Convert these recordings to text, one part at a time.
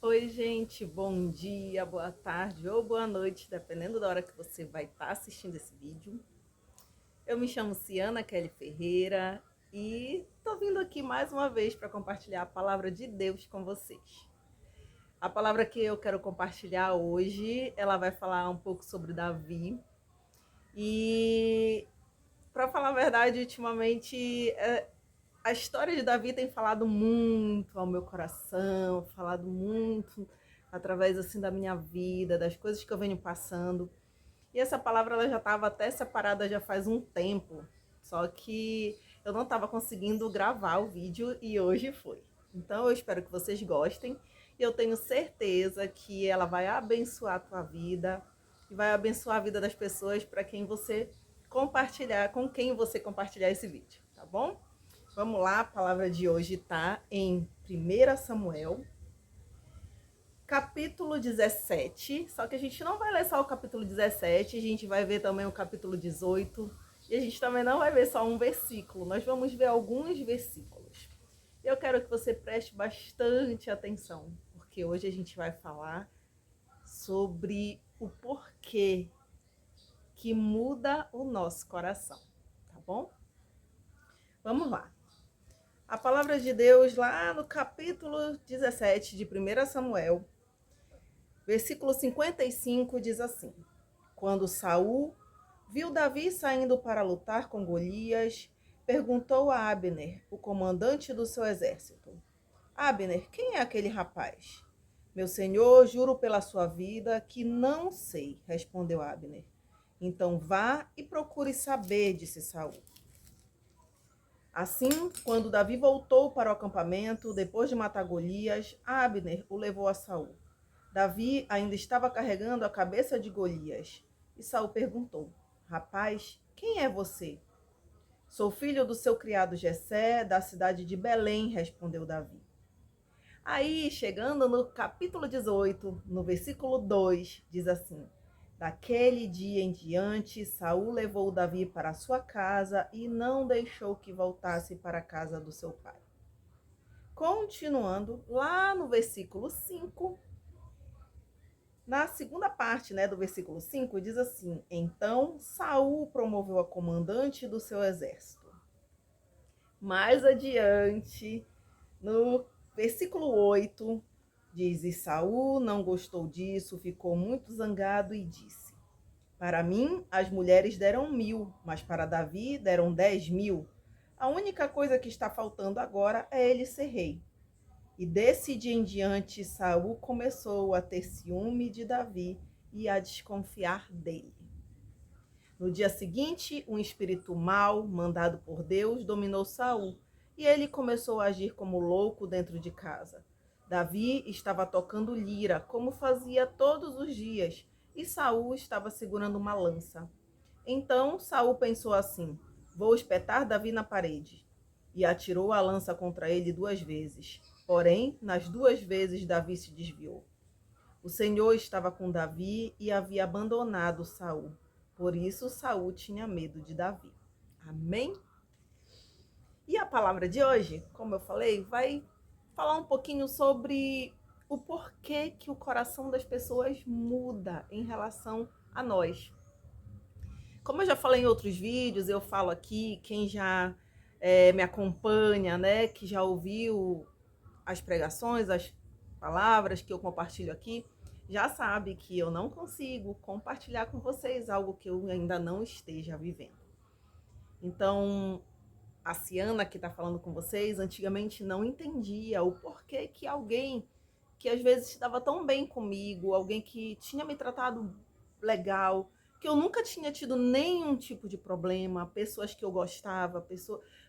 Oi, gente, bom dia, boa tarde ou boa noite, dependendo da hora que você vai estar assistindo esse vídeo. Eu me chamo Ciana Kelly Ferreira e tô vindo aqui mais uma vez para compartilhar a palavra de Deus com vocês. A palavra que eu quero compartilhar hoje, ela vai falar um pouco sobre Davi. E, para falar a verdade, ultimamente a história de Davi tem falado muito ao meu coração, falado muito através assim da minha vida, das coisas que eu venho passando. E essa palavra ela já estava até separada já faz um tempo, só que eu não estava conseguindo gravar o vídeo e hoje foi. Então eu espero que vocês gostem e eu tenho certeza que ela vai abençoar a tua vida e vai abençoar a vida das pessoas para quem você compartilhar, com quem você compartilhar esse vídeo, tá bom? Vamos lá, a palavra de hoje está em 1 Samuel, capítulo 17. Só que a gente não vai ler só o capítulo 17, a gente vai ver também o capítulo 18. E a gente também não vai ver só um versículo, nós vamos ver alguns versículos. Eu quero que você preste bastante atenção, porque hoje a gente vai falar sobre o porquê que muda o nosso coração, tá bom? Vamos lá. A palavra de Deus lá no capítulo 17 de 1 Samuel, versículo 55 diz assim: Quando Saul viu Davi saindo para lutar com Golias, perguntou a Abner, o comandante do seu exército: Abner, quem é aquele rapaz? Meu senhor, juro pela sua vida que não sei, respondeu Abner. Então vá e procure saber, disse Saul. Assim, quando Davi voltou para o acampamento, depois de matar Golias, Abner o levou a Saul. Davi ainda estava carregando a cabeça de Golias. E Saul perguntou: Rapaz, quem é você? Sou filho do seu criado Jessé, da cidade de Belém, respondeu Davi. Aí, chegando no capítulo 18, no versículo 2, diz assim: Daquele dia em diante, Saul levou Davi para sua casa e não deixou que voltasse para a casa do seu pai. Continuando, lá no versículo 5, na segunda parte, do versículo 5, diz assim: Então Saul promoveu a comandante do seu exército. Mais adiante, no versículo 8, diz: E Saul não gostou disso, ficou muito zangado e disse: Para mim, as mulheres deram 1.000, mas para Davi deram 10.000. A única coisa que está faltando agora é ele ser rei. E desse dia em diante, Saul começou a ter ciúme de Davi e a desconfiar dele. No dia seguinte, um espírito mau, mandado por Deus, dominou Saul, e ele começou a agir como louco dentro de casa. Davi estava tocando lira, como fazia todos os dias, e Saul estava segurando uma lança. Então Saul pensou assim: Vou espetar Davi na parede. E atirou a lança contra ele 2 vezes. Porém, nas 2 vezes Davi se desviou. O Senhor estava com Davi e havia abandonado Saul. Por isso Saul tinha medo de Davi. Amém? E a palavra de hoje, como eu falei, vai falar um pouquinho sobre o porquê que o coração das pessoas muda em relação a nós. Como eu já falei em outros vídeos, eu falo aqui, quem já me acompanha, né, que já ouviu as pregações, as palavras que eu compartilho aqui, já sabe que eu não consigo compartilhar com vocês algo que eu ainda não esteja vivendo. Então, a Ciana que está falando com vocês, antigamente não entendia o porquê que alguém que às vezes estava tão bem comigo, alguém que tinha me tratado legal, que eu nunca tinha tido nenhum tipo de problema, pessoas que eu gostava,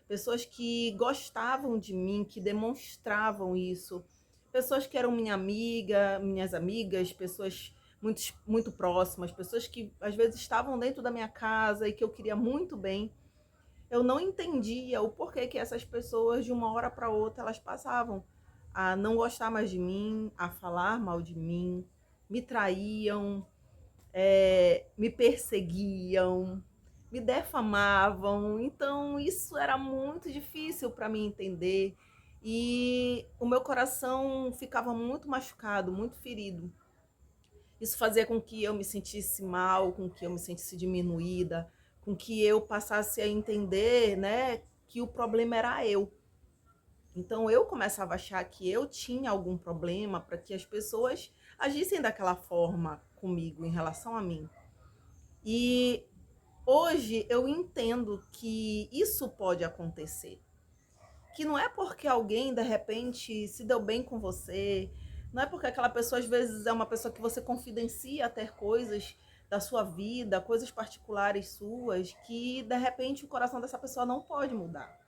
pessoas que gostavam de mim, que demonstravam isso, pessoas que eram minhas amigas, pessoas muito próximas, pessoas que às vezes estavam dentro da minha casa e que eu queria muito bem. Eu não entendia o porquê que essas pessoas, de uma hora para outra, elas passavam a não gostar mais de mim, a falar mal de mim, me traíam, me perseguiam, me defamavam. Então, isso era muito difícil para mim entender. e o meu coração ficava muito machucado, muito ferido. Isso fazia com que eu me sentisse mal, com que eu me sentisse diminuída, com que eu passasse a entender, né, que o problema era eu. Então eu começava a achar que eu tinha algum problema para que as pessoas agissem daquela forma comigo em relação a mim. E hoje eu entendo que isso pode acontecer. Que não é porque alguém de repente se deu bem com você, não é porque aquela pessoa às vezes é uma pessoa que você confidencia até coisas da sua vida, coisas particulares suas, que de repente o coração dessa pessoa não pode mudar.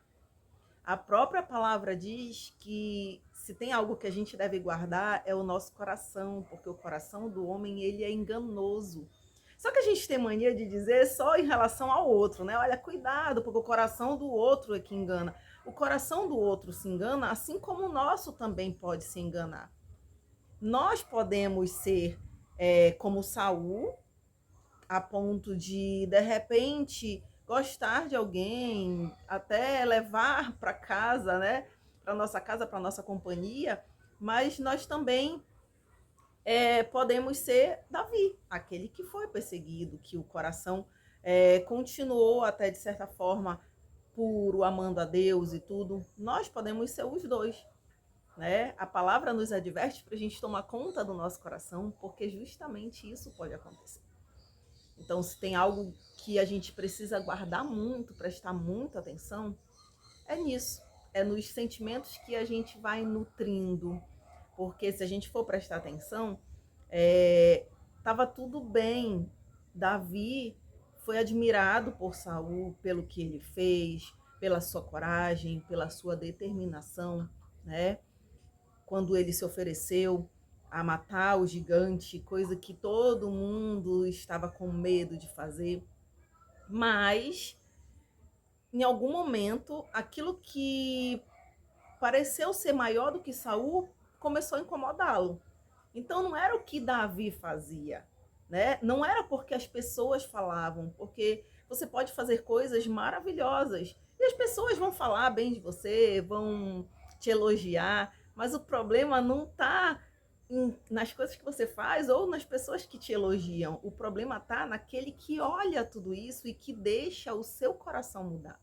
A própria palavra diz que se tem algo que a gente deve guardar é o nosso coração, porque o coração do homem ele é enganoso. Só que a gente tem mania de dizer só em relação ao outro, né? Olha, cuidado, porque o coração do outro é que engana. O coração do outro se engana, assim como o nosso também pode se enganar. Nós podemos ser como Saul, a ponto de repente, gostar de alguém, até levar para casa, né? Para nossa casa, para nossa companhia, mas nós também podemos ser Davi, aquele que foi perseguido, que o coração continuou até de certa forma puro, amando a Deus e tudo. Nós podemos ser os dois, né? A palavra nos adverte para a gente tomar conta do nosso coração, porque justamente isso pode acontecer. Então, se tem algo que a gente precisa guardar muito, prestar muita atenção, é nisso. É nos sentimentos que a gente vai nutrindo. Porque se a gente for prestar atenção, estava tudo bem. Davi foi admirado por Saul pelo que ele fez, pela sua coragem, pela sua determinação, né? Quando ele se ofereceu a matar o gigante, coisa que todo mundo estava com medo de fazer. Mas, em algum momento, aquilo que pareceu ser maior do que Saul começou a incomodá-lo. Então não era o que Davi fazia, né? Não era porque as pessoas falavam, porque você pode fazer coisas maravilhosas e as pessoas vão falar bem de você, vão te elogiar, mas o problema não está nas coisas que você faz ou nas pessoas que te elogiam. O problema está naquele que olha tudo isso e que deixa o seu coração mudar.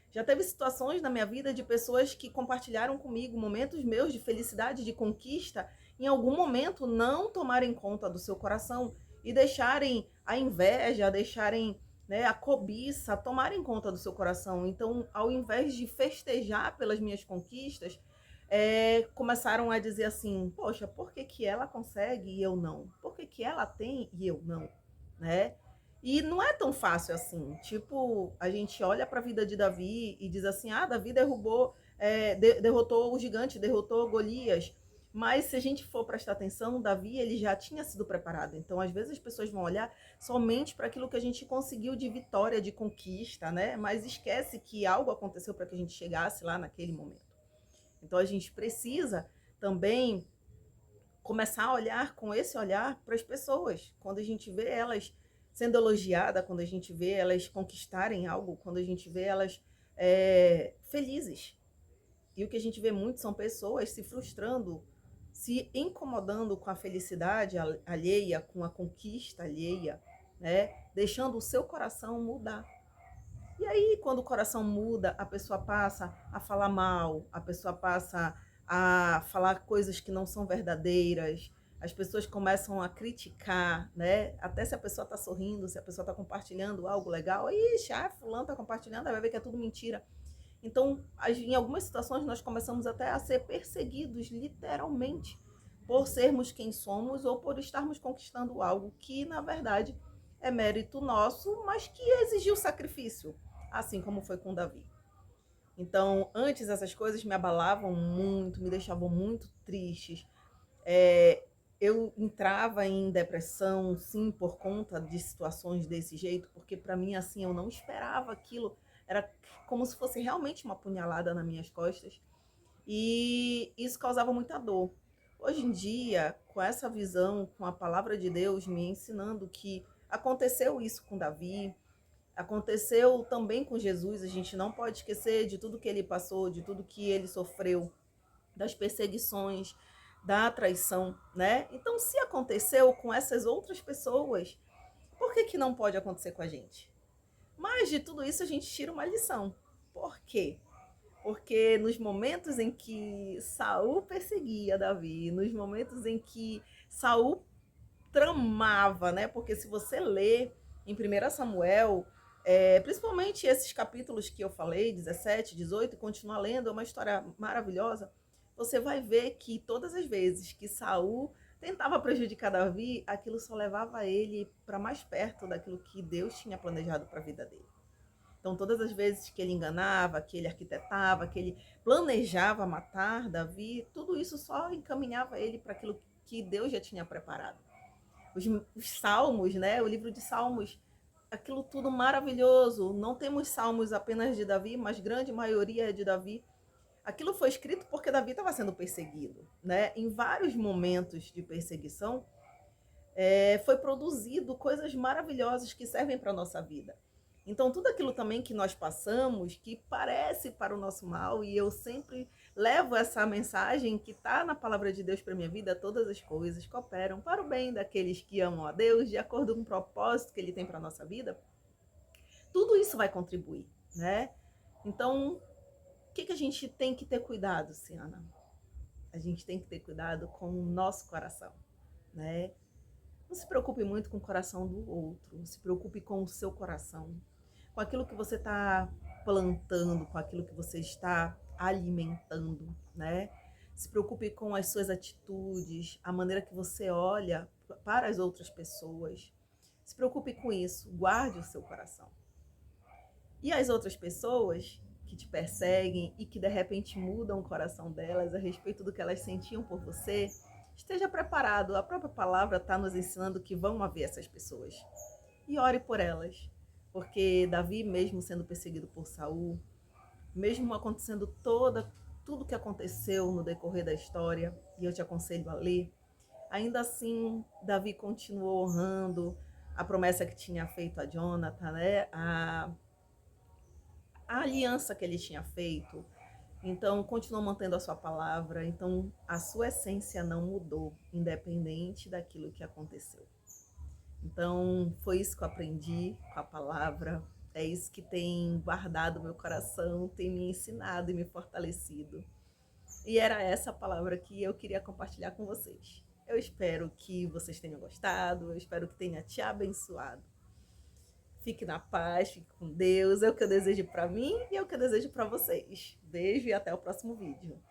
Já teve situações na minha vida de pessoas que compartilharam comigo momentos meus de felicidade, de conquista, em algum momento não tomarem conta do seu coração e deixarem a inveja, deixarem, né, a cobiça, tomarem conta do seu coração. Então, ao invés de festejar pelas minhas conquistas, começaram a dizer assim: poxa, por que que ela consegue e eu não? Por que que ela tem e eu não? Né? E não é tão fácil assim. Tipo, a gente olha para a vida de Davi e diz assim: ah, Davi derrotou o gigante, derrotou Golias. Mas se a gente for prestar atenção, Davi ele já tinha sido preparado. Então, às vezes as pessoas vão olhar somente para aquilo que a gente conseguiu de vitória, de conquista, né? Mas esquece que algo aconteceu para que a gente chegasse lá naquele momento. Então, a gente precisa também começar a olhar com esse olhar para as pessoas. Quando a gente vê elas sendo elogiadas, quando a gente vê elas conquistarem algo, quando a gente vê elas felizes. E o que a gente vê muito são pessoas se frustrando, se incomodando com a felicidade alheia, com a conquista alheia, né? Deixando o seu coração mudar. E aí, quando o coração muda, a pessoa passa a falar mal, a pessoa passa a falar coisas que não são verdadeiras, as pessoas começam a criticar, né? Até se a pessoa está sorrindo, se a pessoa está compartilhando algo legal, ixi, fulano está compartilhando, vai ver que é tudo mentira. Então, em algumas situações, nós começamos até a ser perseguidos, literalmente, por sermos quem somos ou por estarmos conquistando algo que, na verdade, é mérito nosso, mas que exigiu sacrifício, assim como foi com Davi. Então, antes essas coisas me abalavam muito, me deixavam muito tristes. Eu entrava em depressão, sim, por conta de situações desse jeito, porque para mim, assim, eu não esperava aquilo. Era como se fosse realmente uma punhalada nas minhas costas. E isso causava muita dor. Hoje em dia, com essa visão, com a palavra de Deus me ensinando que aconteceu isso com Davi, Aconteceu também com Jesus, a gente não pode esquecer de tudo que ele passou, de tudo que ele sofreu, das perseguições, da traição, né? Então, se aconteceu com essas outras pessoas, por que que não pode acontecer com a gente? Mas de tudo isso a gente tira uma lição. Por quê? Porque nos momentos em que Saul perseguia Davi, nos momentos em que Saul tramava, né? Porque se você lê em 1 Samuel, principalmente esses capítulos que eu falei, 17, 18, e continuar lendo, é uma história maravilhosa, você vai ver que todas as vezes que Saul tentava prejudicar Davi, aquilo só levava ele para mais perto daquilo que Deus tinha planejado para a vida dele. Então, todas as vezes que ele enganava, que ele arquitetava, que ele planejava matar Davi, tudo isso só encaminhava ele para aquilo que Deus já tinha preparado. Os salmos, né? O livro de Salmos, aquilo tudo maravilhoso. Não temos salmos apenas de Davi, mas grande maioria é de Davi. Aquilo foi escrito porque Davi estava sendo perseguido, né? Em vários momentos de perseguição, foi produzido coisas maravilhosas que servem para a nossa vida. Então, tudo aquilo também que nós passamos, que parece para o nosso mal, e eu sempre levo essa mensagem que está na palavra de Deus para minha vida: todas as coisas cooperam para o bem daqueles que amam a Deus, de acordo com o propósito que Ele tem para a nossa vida. Tudo isso vai contribuir, né? Então, o que a gente tem que ter cuidado, Ciana? A gente tem que ter cuidado com o nosso coração, né? Não se preocupe muito com o coração do outro, se preocupe com o seu coração, com aquilo que você está plantando, com aquilo que você está alimentando, né? Se preocupe com as suas atitudes, a maneira que você olha para as outras pessoas. Se preocupe com isso, guarde o seu coração. E as outras pessoas que te perseguem e que de repente mudam o coração delas a respeito do que elas sentiam por você, esteja preparado. A própria palavra está nos ensinando que vão haver essas pessoas. E ore por elas. Porque Davi, mesmo sendo perseguido por Saul, mesmo acontecendo tudo que aconteceu no decorrer da história, e eu te aconselho a ler, ainda assim Davi continuou honrando a promessa que tinha feito a Jonathan, né? A aliança que ele tinha feito. Então, continuou mantendo a sua palavra. Então, a sua essência não mudou, independente daquilo que aconteceu. Então, foi isso que eu aprendi com a palavra. É isso que tem guardado meu coração, tem me ensinado e me fortalecido. E era essa a palavra que eu queria compartilhar com vocês. Eu espero que vocês tenham gostado, eu espero que tenha te abençoado. Fique na paz, fique com Deus. É o que eu desejo para mim e é o que eu desejo para vocês. Beijo e até o próximo vídeo.